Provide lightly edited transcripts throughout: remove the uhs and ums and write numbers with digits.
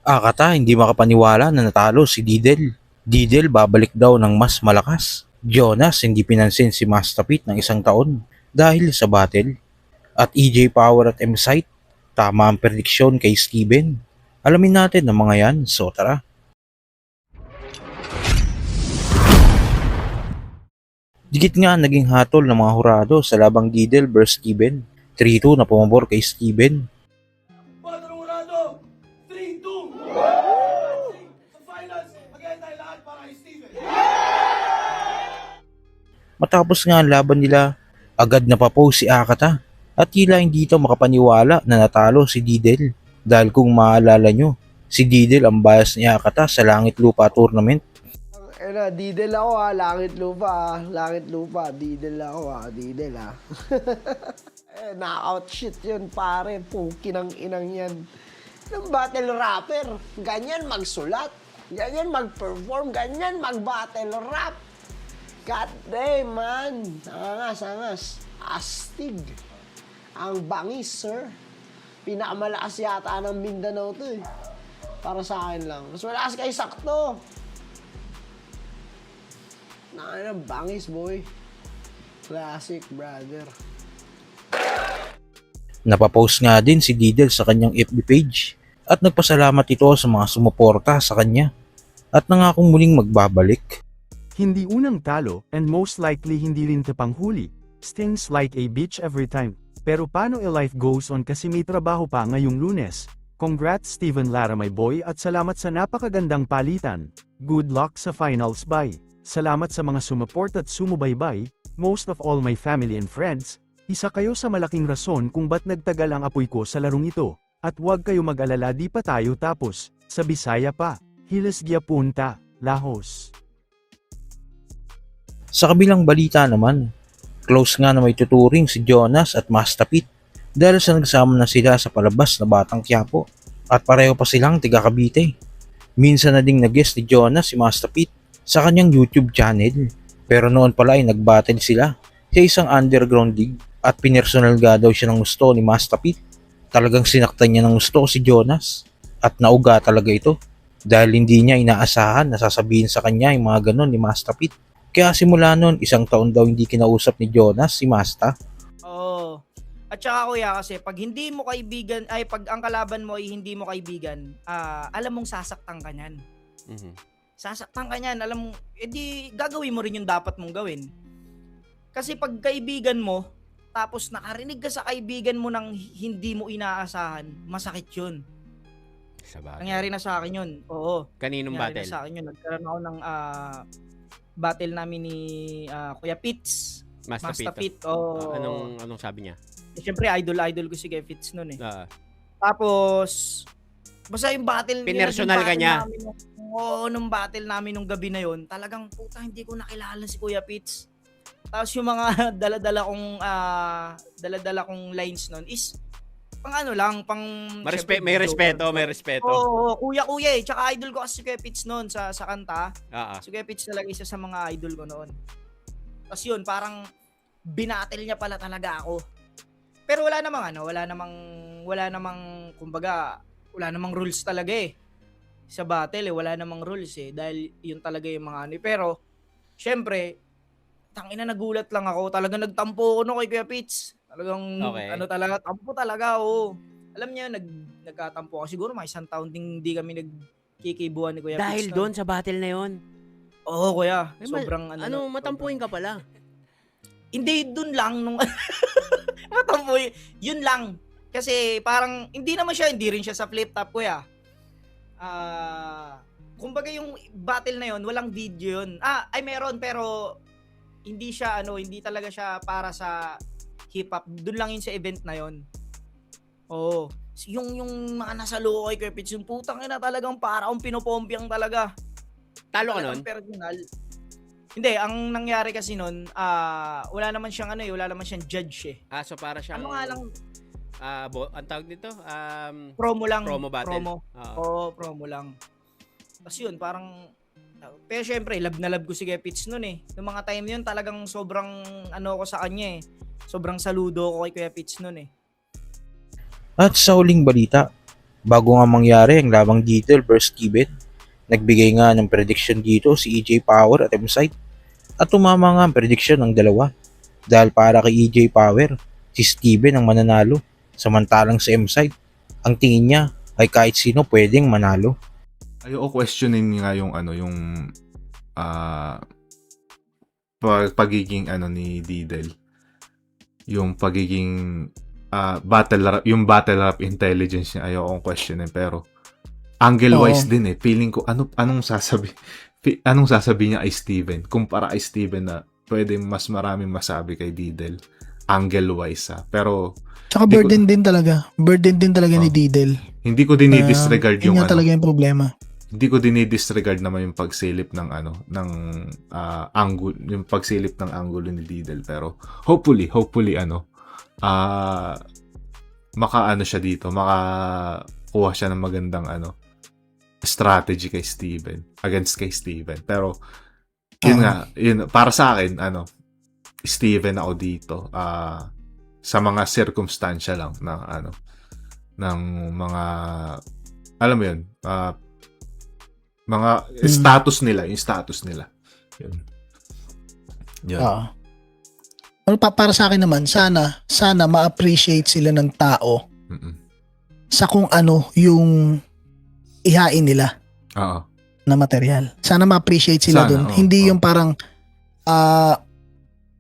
Akata hindi makapaniwala na natalo si Didel. Didel babalik daw ng mas malakas. Jonas hindi pinansin si Mastapit ng isang taon dahil sa battle. At EJ Power at M-Site, tama ang prediksyon kay Steven. Alamin natin ang mga yan, so tara. Dikit nga naging hatol ng mga hurado sa labang Didel vs Steven. 3-2 na pumabor kay Steven. Patrunado! 3-2! Sa finals, mag-end tayo lahat para kay Steven. Matapos nga ang laban nila, agad napapost si Akata at tila hindi ito makapaniwala na natalo si Didel. Dahil kung maalala nyo, si Didel ang bias ni Akata sa Langit Lupa Tournament. Didel ako ha, langit lupa ha, langit lupa, Didel ako ha, Didel ha. Knockout shit yun pare, puki ng inang yan. Ng battle rapper, ganyan magsulat, ganyan mag-perform, ganyan mag-battle rap. God damn man, angas, astig. Ang bangis sir, pinakamalakas yata ng Mindanao to eh. Para sa akin lang, mas malakas kay Sakto. Nakakita bangis, boy. Classic, brother. Napapost nga din si Didel sa kanyang FB page at nagpasalamat ito sa mga sumuporta sa kanya at nangakong muling magbabalik. Hindi unang talo, and most likely hindi rin tapanghuli. Stings like a bitch every time. Pero paano life goes on kasi may trabaho pa ngayong Lunes. Congrats Steven Lara my boy at salamat sa napakagandang palitan. Good luck sa finals bye. Salamat sa mga sumuport at sumubaybay, most of all my family and friends. Isa kayo sa malaking rason kung ba't nagtagal ang apoy ko sa larong ito. At huwag kayo mag-alala, di pa tayo tapos. Sa Bisaya pa. Hilasgia Punta, Lahos. Sa kabilang balita naman, close nga na may tuturing si Jonas at Mastapit dahil sa nagsama na sila sa palabas na Batang Quiapo at pareho pa silang tiga Cavite. Minsan na ding nag-guest ni Jonas si Mastapit sa kanyang YouTube channel, pero noon pala ay nag-battle sila sa isang underground league at pinersonal nga daw siya ng gusto ni Mastapit. Talagang sinaktan niya ng gusto si Jonas at nauga talaga ito dahil hindi niya inaasahan na sasabihin sa kanya yung mga ganon ni Mastapit. Kaya simula noon, isang taon daw hindi kinausap ni Jonas si Masta. Oo. At saka kuya kasi pag hindi mo kaibigan, ay pag ang kalaban mo ay hindi mo kaibigan, alam mong sasaktan ka niyan. Sasaktan ka niyan, alam mo, edi gagawin mo rin yung dapat mong gawin. Kasi pag kaibigan mo, tapos nakarinig ka sa kaibigan mo ng hindi mo inaasahan, masakit yun. Sabagay. Nangyari na sa akin yun. Oo. Kaninong Nangyari battle? na sa akin yun. Nagkaroon ako ng battle namin ni Kuya Pitts. Master Pit. Oh. Anong sabi niya? Siyempre, idol ko si Kuya Pitts noon eh. Ah, Tapos, basta yung battle Pinersonal ka niya? Oo, nung battle namin nung gabi na yon, talagang puta hindi ko nakilala si Kuya Pitts. Tapos yung mga dala-dala kong lines nun is pang ano lang, pang may respeto. Oo, kuya eh. Tsaka idol ko kasi si Kuya Pitts noon sa kanta. Ah. Si Kuya Pitts talaga isa sa mga idol ko noon. Tapos yun, parang binatel niya pala talaga ako. Pero wala namang kumbaga, wala namang rules talaga eh. Sa battle wala namang rules eh. Dahil yun talaga yung mga ano. Pero, syempre, tangina nagulat lang ako. Talagang nagtampo ako no kay Kuya Pitts. Talagang, Okay. tampo talaga oh. Alam niya, nagkatampo ako. Siguro may isang taon din hindi kami nagkikibuan ni Kuya Dahil Pitts. doon sa battle na yon. Oo, kuya. Eh, Sobrang matampuin ka pala. Hindi, dun lang nung matampoy. Yun lang. Kasi parang hindi rin siya sa flip top kuya. Kumbaga yung battle na yon, walang video yun. Ay meron pero hindi talaga siya para sa hip hop. Dun lang yun sa event na yon. Oo. Yung mga nasa looy kay Pitch, yung putang ina talagang para akong pinopompiang talaga. Talo ka nun? Personal. Hindi, ang nangyari kasi nun, wala naman siyang judge eh. So para siyang Ano nga lang, ang tawag nito? promo lang. Promo battle. Oo, promo lang. Tapos yun, parang, pero syempre, love na love ko si Kuya Pitts nun eh. Noong mga time yun, talagang sobrang ako sa kanya eh. Sobrang saludo ko kay Kuya Pitts nun eh. At sa huling balita, Bago nga mangyari ang labang Diddle vs Steven, nagbigay nga ng prediction dito si EJ Power at M-Side at tumama nga ang prediction ng dalawa dahil para kay EJ Power, si Steven ang mananalo samantalang si M-Side, ang tingin niya ay kahit sino pwedeng manalo. Ayoko questionin nga yung pagiging ni Diddle. Yung pagiging battle rap intelligence niya, ayoko questionin, pero angle wise din feeling ko anong sasabi niya ay Steven kumpara kay Steven na pwede mas maraming masabi kay Diddle angle wise pero Tsaka burden din talaga ni Diddle. hindi ko dinidisregard Yun yung nga talaga yung problema. hindi ko dinidisregard naman yung pagsilip ng angle, yung pagsilip ng angulo ni Diddle, pero hopefully makaano siya dito, makakuha siya ng magandang strategy kay Steven against kay Steven. Pero yun para sa akin Steven ako dito sa mga circumstansya lang na ng mga alam mo yun mga status nila, yung status nila. Yun. Pero para sa akin naman, sana ma-appreciate sila ng tao sa kung ano yung ihain nila na material. Sana ma-appreciate sila dun. Hindi yung parang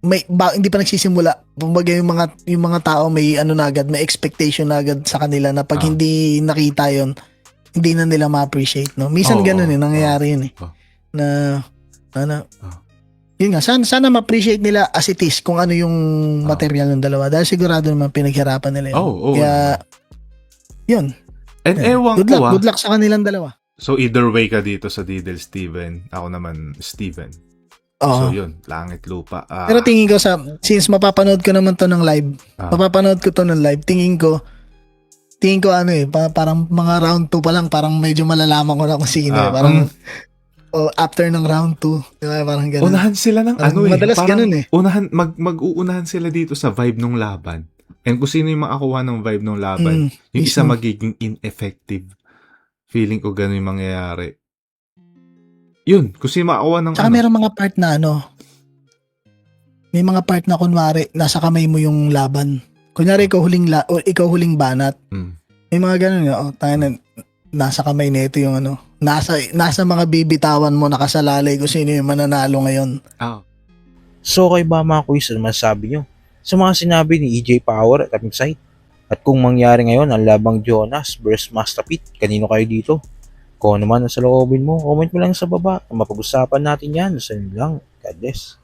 hindi pa nagsisimula. Kumbaga yung mga tao may na agad, may expectation na agad sa kanila na pag hindi nakita yon, hindi na nila ma-appreciate, no? Minsan ganun nangyayari yun na yun nga, sana ma-appreciate nila as it is kung ano yung material ng dalawa dahil sigurado naman pinaghirapan nila yun. Kaya yun. And ewan ko good luck sa kanilang dalawa. So either way ka dito sa Diddle Steven, ako naman Steven. So yun, langit lupa. Pero tingin ko since mapapanood ko naman to ng live, tingin ko parang mga round 2 pa lang, parang medyo malalaman ko na kung sino. Parang after ng round 2, diba? Parang ganun. Unahan sila ng madalas parang ganun mag-uunahan sila dito sa vibe ng laban. And kung sino yung makakuha ng vibe ng laban, yung isa magiging ineffective. Feeling ko ganun yung mangyayari. Yun, kung sino makakuha ng Tsaka merong mga part na may mga part na kunwari, nasa kamay mo yung laban. Kunyari, ikaw huling banat. May mga ganun nasa kamay na ito yung nasa mga bibitawan mo nakasalalay kung sino yung mananalo ngayon. So kay ba mga quiz, ano masasabi nyo sa mga sinabi ni EJ Power at M-Side? At kung mangyari ngayon ang labang Jonas vs Master Pit, kanino kayo dito? Kung naman ang saloobin mo, comment mo lang sa baba. Mapag-usapan natin yan. Sa inyo lang. God bless.